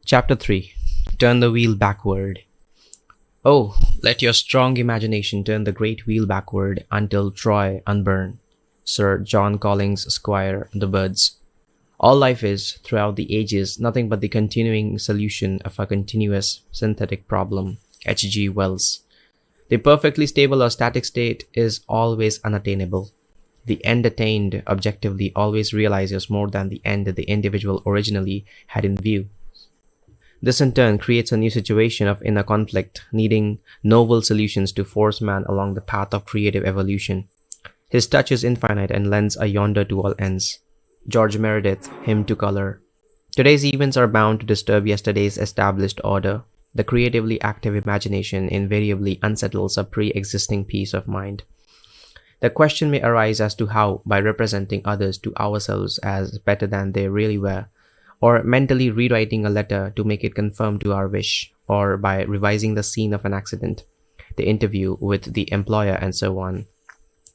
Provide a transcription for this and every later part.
Chapter 3. Turn the Wheel Backward. Oh, let your strong imagination turn the great wheel backward until Troy unburn. Sir John Collins, Esquire, The Birds. All life is, throughout the ages, nothing but the continuing solution of a continuous synthetic problem. H.G. Wells. The perfectly stable or static state is always unattainable. The end attained objectively always realizes more than the end the individual originally had in view. This in turn creates a new situation of inner conflict, needing novel solutions to force man along the path of creative evolution. His touch is infinite and lends a yonder to all ends. George Meredith, Hymn to Color. Today's events are bound to disturb yesterday's established order. The creatively active imagination invariably unsettles a pre-existing peace of mind. The question may arise as to how, by representing others to ourselves as better than they really were, or mentally rewriting a letter to make it conform to our wish, or by revising the scene of an accident, the interview with the employer and so on,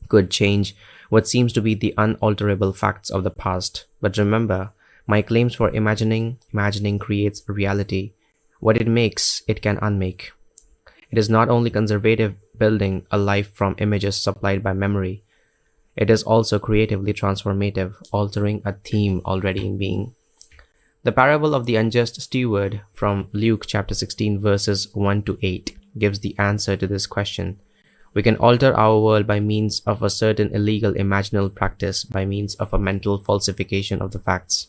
could change what seems to be the unalterable facts of the past. But remember, my claims for imagining creates reality. What it makes, it can unmake. It is not only conservative, building a life from images supplied by memory. It is also creatively transformative, altering a theme already in being. The parable of the unjust steward from Luke chapter 16 verses 1 to 8 gives the answer to this question. We can alter our world by means of a certain illegal imaginal practice, by means of a mental falsification of the facts.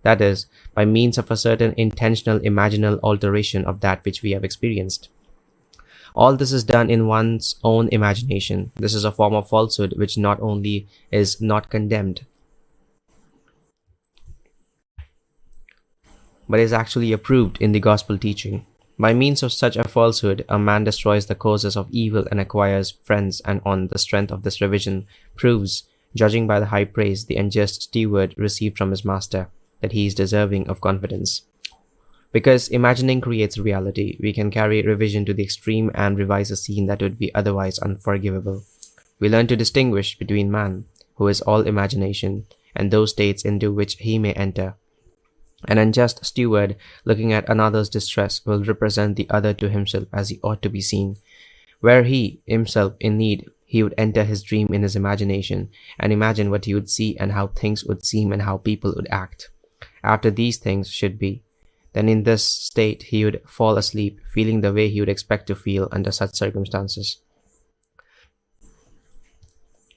That is, by means of a certain intentional imaginal alteration of that which we have experienced. All this is done in one's own imagination. This is a form of falsehood which not only is not condemned, but is actually approved in the gospel teaching. By means of such a falsehood, a man destroys the causes of evil and acquires friends, and on the strength of this revision proves, judging by the high praise the unjust steward received from his master, that he is deserving of confidence. Because imagining creates reality, we can carry revision to the extreme and revise a scene that would be otherwise unforgivable. We learn to distinguish between man, who is all imagination, and those states into which he may enter. An unjust steward, looking at another's distress, will represent the other to himself as he ought to be seen. Were he himself in need, he would enter his dream in his imagination, and imagine what he would see and how things would seem and how people would act after these things should be. Then in this state he would fall asleep, feeling the way he would expect to feel under such circumstances.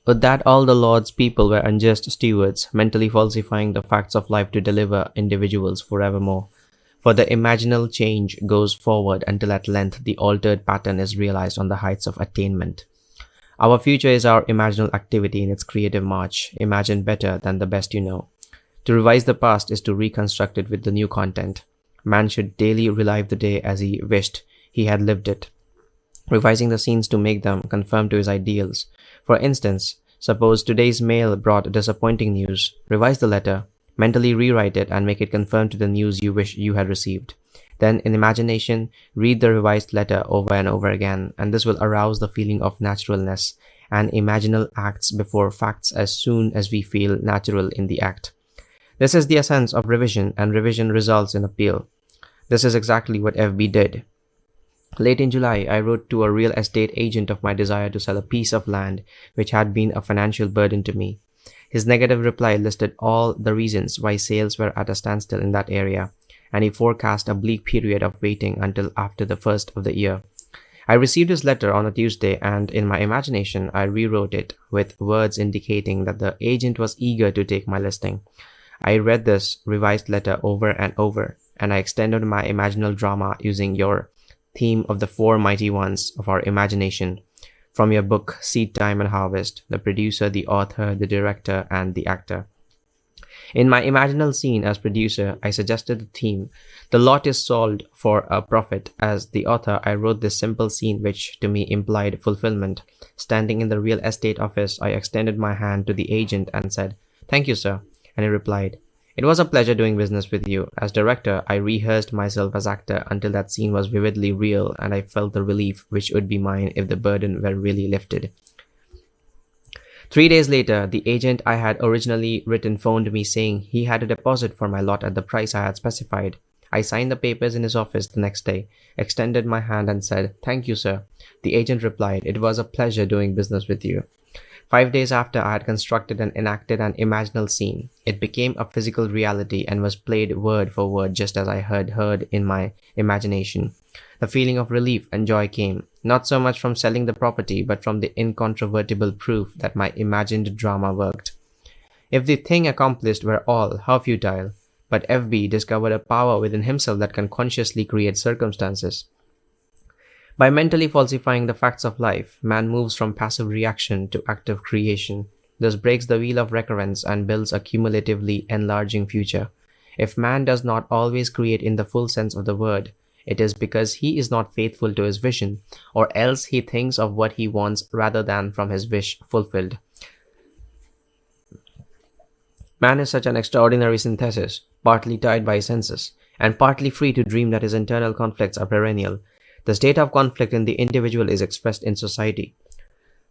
Would that all the Lord's people were unjust stewards, mentally falsifying the facts of life to deliver individuals forevermore. For the imaginal change goes forward until at length the altered pattern is realized on the heights of attainment. Our future is our imaginal activity in its creative march. Imagine better than the best you know. To revise the past is to reconstruct it with the new content. Man should daily relive the day as he wished he had lived it, revising the scenes to make them conform to his ideals. For instance, suppose today's mail brought disappointing news. Revise the letter, mentally rewrite it, and make it conform to the news you wish you had received. Then, in imagination, read the revised letter over and over again, and this will arouse the feeling of naturalness, and imaginal acts before facts as soon as we feel natural in the act. This is the essence of revision, and revision results in appeal. This is exactly what F.B. did. Late in July, I wrote to a real estate agent of my desire to sell a piece of land which had been a financial burden to me. His negative reply listed all the reasons why sales were at a standstill in that area, and he forecast a bleak period of waiting until after the first of the year. I received his letter on a Tuesday, and in my imagination, I rewrote it with words indicating that the agent was eager to take my listing. I read this revised letter over and over, and I extended my imaginal drama using your theme of the four mighty ones of our imagination from your book Seed Time and Harvest, the producer, the author, the director, and the actor. In my imaginal scene as producer, I suggested the theme. The lot is sold for a profit. As the author, I wrote this simple scene which to me implied fulfillment. Standing in the real estate office, I extended my hand to the agent and said, "Thank you, sir." And he replied, "It was a pleasure doing business with you." As director, I rehearsed myself as actor until that scene was vividly real, and I felt the relief which would be mine if the burden were really lifted. 3 days later, the agent I had originally written phoned me saying he had a deposit for my lot at the price I had specified. I signed the papers in his office the next day, extended my hand and said, "Thank you, sir." The agent replied, "It was a pleasure doing business with you." 5 days after I had constructed and enacted an imaginal scene, it became a physical reality and was played word for word just as I had heard in my imagination. The feeling of relief and joy came, not so much from selling the property, but from the incontrovertible proof that my imagined drama worked. If the thing accomplished were all, how futile! But FB discovered a power within himself that can consciously create circumstances. By mentally falsifying the facts of life, man moves from passive reaction to active creation, thus breaks the wheel of recurrence and builds a cumulatively enlarging future. If man does not always create in the full sense of the word, it is because he is not faithful to his vision, or else he thinks of what he wants rather than from his wish fulfilled. Man is such an extraordinary synthesis, partly tied by his senses, and partly free to dream that his internal conflicts are perennial. The state of conflict in the individual is expressed in society.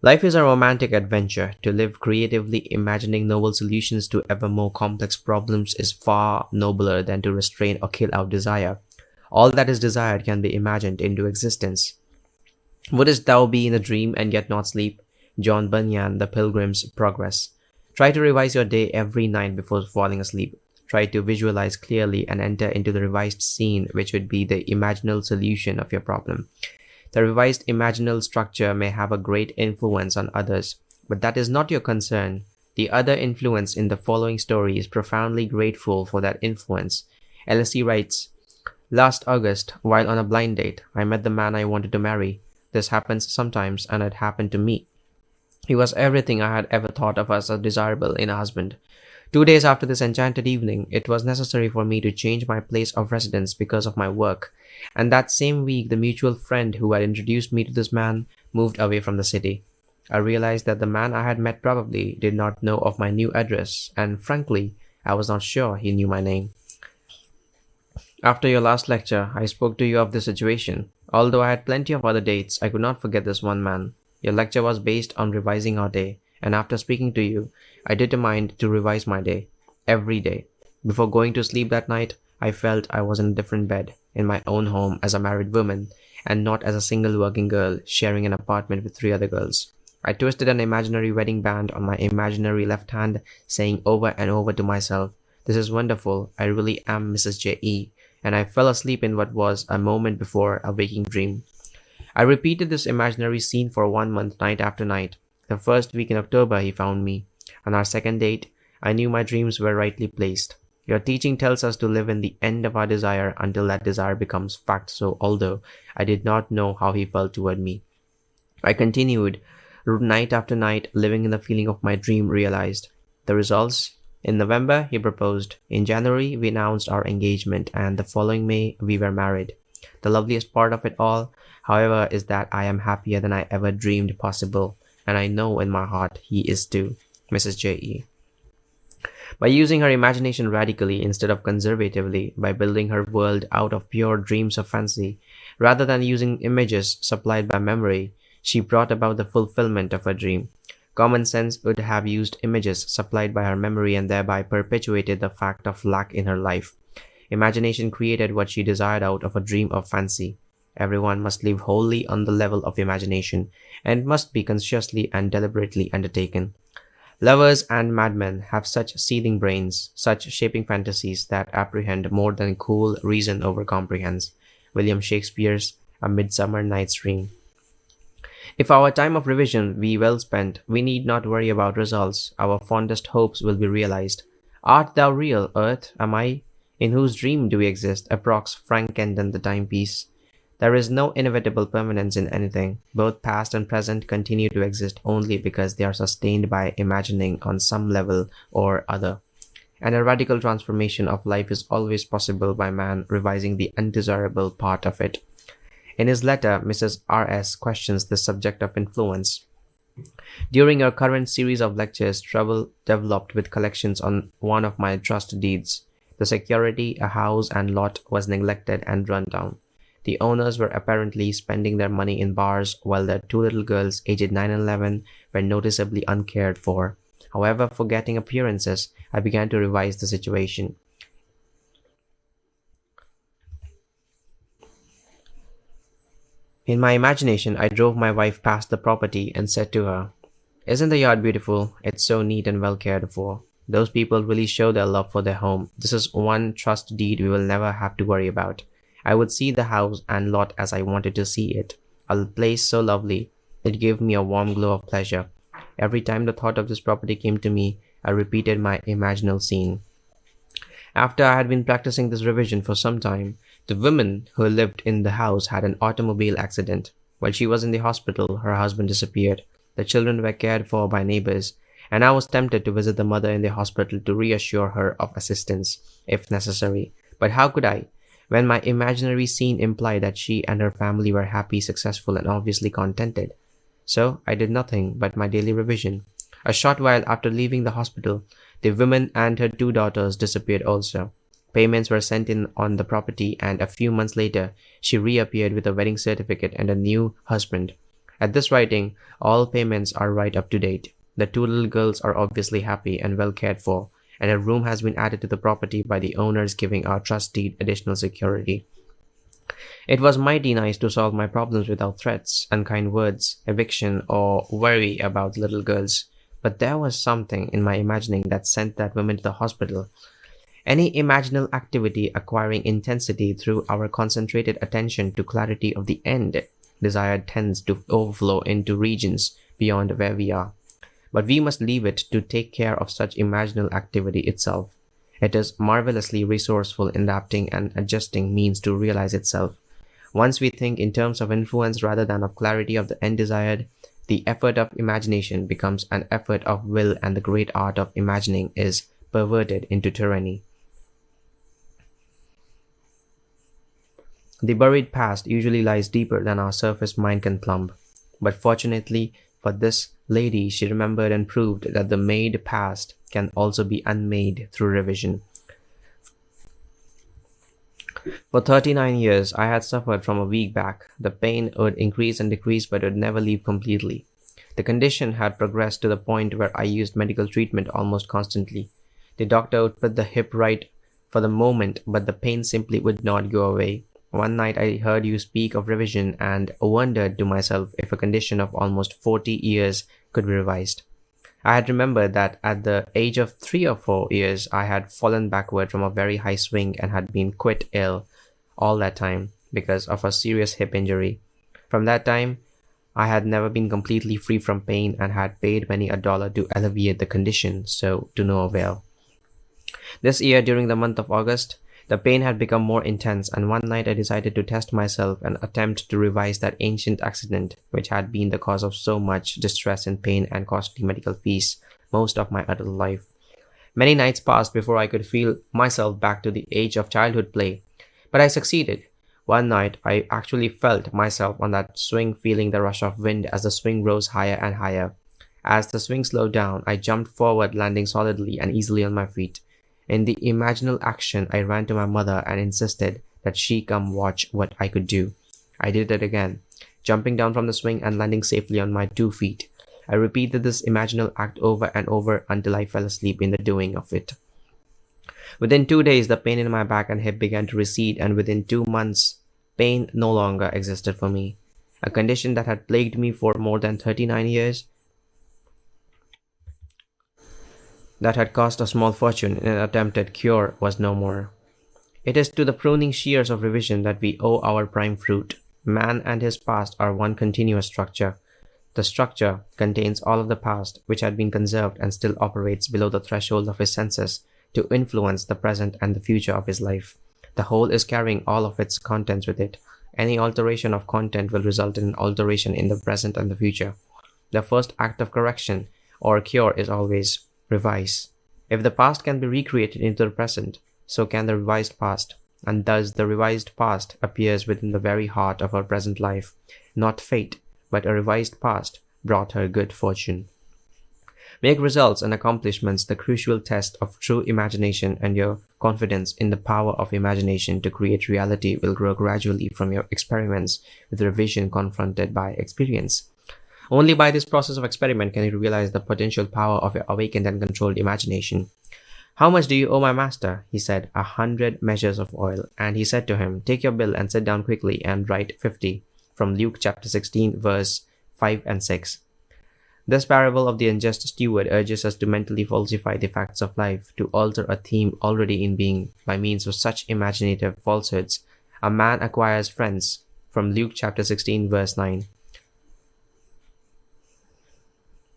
Life is a romantic adventure. To live creatively, imagining novel solutions to ever more complex problems is far nobler than to restrain or kill out desire. All that is desired can be imagined into existence. Wouldst thou be in a dream and yet not sleep? John Bunyan, The Pilgrim's Progress. Try to revise your day every night before falling asleep. Try to visualize clearly and enter into the revised scene, which would be the imaginal solution of your problem. The revised imaginal structure may have a great influence on others, but that is not your concern. The other influence in the following story is profoundly grateful for that influence. LSE writes, "Last August, while on a blind date, I met the man I wanted to marry. This happens sometimes, and it happened to me. He was everything I had ever thought of as desirable in a husband. 2 days after this enchanted evening, it was necessary for me to change my place of residence because of my work, and that same week the mutual friend who had introduced me to this man moved away from the city. I realized that the man I had met probably did not know of my new address, and frankly, I was not sure he knew my name. After your last lecture, I spoke to you of this situation. Although I had plenty of other dates, I could not forget this one man. Your lecture was based on revising our day, and after speaking to you, I determined to revise my day, every day. Before going to sleep that night, I felt I was in a different bed, in my own home as a married woman, and not as a single working girl sharing an apartment with 3 other girls. I twisted an imaginary wedding band on my imaginary left hand, saying over and over to myself, 'This is wonderful, I really am Mrs. J.E.' and I fell asleep in what was a moment before a waking dream. I repeated this imaginary scene for 1 month, night after night. The first week in October, he found me. On our second date, I knew my dreams were rightly placed. Your teaching tells us to live in the end of our desire until that desire becomes fact. So although I did not know how he felt toward me, I continued, night after night, living in the feeling of my dream realized. The results? In November, he proposed. In January, we announced our engagement, and the following May, we were married. The loveliest part of it all, however, is that I am happier than I ever dreamed possible, and I know in my heart he is too. Mrs. J.E. By using her imagination radically instead of conservatively, by building her world out of pure dreams of fancy, rather than using images supplied by memory, she brought about the fulfillment of her dream. Common sense would have used images supplied by her memory and thereby perpetuated the fact of lack in her life. Imagination created what she desired out of a dream of fancy. Everyone must live wholly on the level of imagination, and must be consciously and deliberately undertaken. Lovers and madmen have such seething brains, such shaping fantasies that apprehend more than cool reason overcomprehends. William Shakespeare's A Midsummer Night's Dream. If our time of revision be well spent, we need not worry about results. Our fondest hopes will be realized. Art thou real, earth? Am I? In whose dream do we exist? Approx Frank Kendon, The Timepiece. There is no inevitable permanence in anything. Both past and present continue to exist only because they are sustained by imagining on some level or other. And a radical transformation of life is always possible by man revising the undesirable part of it. In his letter, Mrs. R.S. questions the subject of influence. During our current series of lectures, trouble developed with collections on one of my trust deeds. The security, a house and lot, was neglected and run down. The owners were apparently spending their money in bars, while their 2 little girls, aged 9 and 11, were noticeably uncared for. However, forgetting appearances, I began to revise the situation. In my imagination, I drove my wife past the property and said to her, "Isn't the yard beautiful? It's so neat and well cared for. Those people really show their love for their home. This is one trust deed we will never have to worry about." I would see the house and lot as I wanted to see it. A place so lovely. It gave me a warm glow of pleasure. Every time the thought of this property came to me, I repeated my imaginal scene. After I had been practicing this revision for some time, the woman who lived in the house had an automobile accident. While she was in the hospital, her husband disappeared. The children were cared for by neighbors, and I was tempted to visit the mother in the hospital to reassure her of assistance, if necessary. But how could I, when my imaginary scene implied that she and her family were happy, successful, and obviously contented? So I did nothing but my daily revision. A short while after leaving the hospital, the woman and her two daughters disappeared also. Payments were sent in on the property, and a few months later, she reappeared with a wedding certificate and a new husband. At this writing, all payments are right up to date. The two little girls are obviously happy and well cared for, and a room has been added to the property by the owners, giving our trust deed additional security. It was mighty nice to solve my problems without threats, unkind words, eviction, or worry about little girls. But there was something in my imagining that sent that woman to the hospital. Any imaginal activity acquiring intensity through our concentrated attention to clarity of the end desired tends to overflow into regions beyond where we are. But we must leave it to take care of such imaginal activity itself. It is marvelously resourceful in adapting and adjusting means to realize itself. Once we think in terms of influence rather than of clarity of the end desired, the effort of imagination becomes an effort of will, and the great art of imagining is perverted into tyranny. The buried past usually lies deeper than our surface mind can plumb. But fortunately for this lady, she remembered and proved that the made past can also be unmade through revision. For 39 years, I had suffered from a weak back. The pain would increase and decrease, but would never leave completely. The condition had progressed to the point where I used medical treatment almost constantly. The doctor would put the hip right for the moment, but the pain simply would not go away. One night I heard you speak of revision and wondered to myself if a condition of almost 40 years could be revised. I had remembered that at the age of 3 or 4 years, I had fallen backward from a very high swing and had been quite ill all that time because of a serious hip injury. From that time, I had never been completely free from pain and had paid many a dollar to alleviate the condition, so to no avail. This year, during the month of August, the pain had become more intense, and one night I decided to test myself and attempt to revise that ancient accident which had been the cause of so much distress and pain and costly medical fees most of my adult life. Many nights passed before I could feel myself back to the age of childhood play, but I succeeded. One night I actually felt myself on that swing, feeling the rush of wind as the swing rose higher and higher. As the swing slowed down, I jumped forward, landing solidly and easily on my feet. In the imaginal action, I ran to my mother and insisted that she come watch what I could do. I did it again, jumping down from the swing and landing safely on my 2 feet. I repeated this imaginal act over and over until I fell asleep in the doing of it. Within 2 days, the pain in my back and hip began to recede, and within 2 months, pain no longer existed for me. A condition that had plagued me for more than 39 years, that had cost a small fortune in an attempted cure, was no more. It is to the pruning shears of revision that we owe our prime fruit. Man and his past are one continuous structure. The structure contains all of the past, which had been conserved and still operates below the threshold of his senses to influence the present and the future of his life. The whole is carrying all of its contents with it. Any alteration of content will result in an alteration in the present and the future. The first act of correction or cure is always revise. If the past can be recreated into the present, so can the revised past, and thus the revised past appears within the very heart of our present life. Not fate, but a revised past brought her good fortune. Make results and accomplishments the crucial test of true imagination, and your confidence in the power of imagination to create reality will grow gradually from your experiments with revision confronted by experience. Only by this process of experiment can you realize the potential power of your awakened and controlled imagination. "How much do you owe my master?" he said. 100 measures of oil. And he said to him, "Take your bill and sit down quickly and write 50. from Luke chapter 16, verse 5 and 6. This parable of the unjust steward urges us to mentally falsify the facts of life, to alter a theme already in being by means of such imaginative falsehoods. A man acquires friends, from Luke chapter 16, verse 9.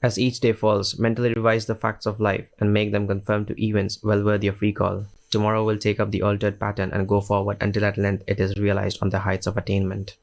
As each day falls, mentally revise the facts of life and make them conform to events well worthy of recall. Tomorrow will take up the altered pattern and go forward until at length it is realized on the heights of attainment.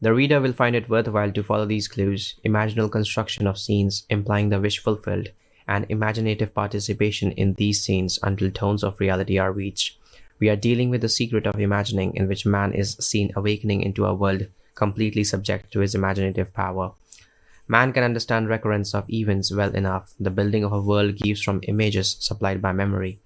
The reader will find it worthwhile to follow these clues, imaginal construction of scenes implying the wish fulfilled, and imaginative participation in these scenes until tones of reality are reached. We are dealing with the secret of imagining, in which man is seen awakening into a world completely subject to his imaginative power. Man can understand recurrence of events well enough. The building of a world gives from images supplied by memory,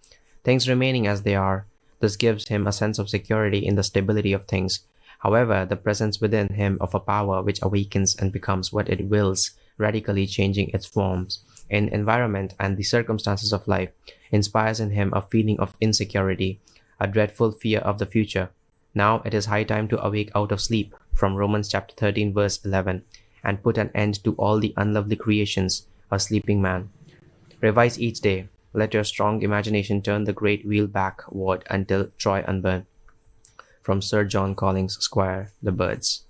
things remaining as they are. This gives him a sense of security in the stability of things. However, the presence within him of a power which awakens and becomes what it wills, radically changing its forms in environment and the circumstances of life, inspires in him a feeling of insecurity, a dreadful fear of the future. Now it is high time to awake out of sleep, from Romans chapter 13, verse 11, and put an end to all the unlovely creations, a sleeping man. Revise each day. Let your strong imagination turn the great wheel backward until Troy unburn. From Sir John Collins, Squire, The Birds.